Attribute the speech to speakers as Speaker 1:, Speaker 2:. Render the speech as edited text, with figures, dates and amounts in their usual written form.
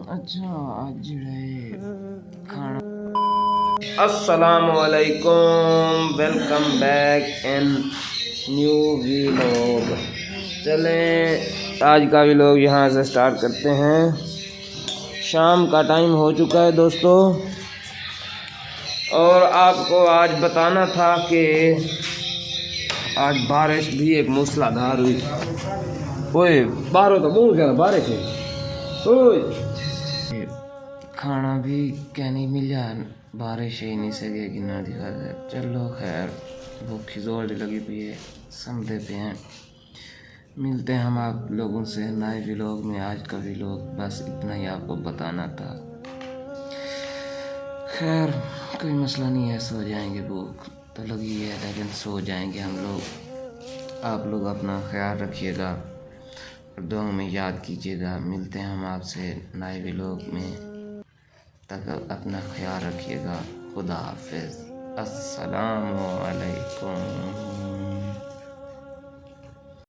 Speaker 1: अच्छा आज रहे खाना। अस्सलामुअलैकुम, welcome back in new vlog. चलें आज का व्लॉग यहाँ से स्टार्ट करते हैं। शाम का टाइम हो चुका है दोस्तों, और आपको आज बताना था कि आज बारिश भी एक मूसलाधार हुई। ओए बाहर तो बहुत ज़्यादा बारिश है। ओए खाना भी क्या नहीं मिला, बारिश ही नहीं सकेगी ना दिखा दे। चलो खैर, भूखी जोर लगी हुई है, समझते पे हैं। मिलते हैं हम आप लोगों से नए व्लॉग में। आज का व्लॉग बस इतना ही आपको बताना था। खैर कोई मसला नहीं है, सो जाएंगे, भूख तो लगी है लेकिन सो जाएंगे हम लोग। आप लोग अपना ख्याल रखिएगा और दुआ में याद कीजिएगा। मिलते हैं हम आपसे नए व्लॉग में, तब अपना ख्याल रखिएगा। खुदा हाफिज़। अस्सलामु अलैकुम।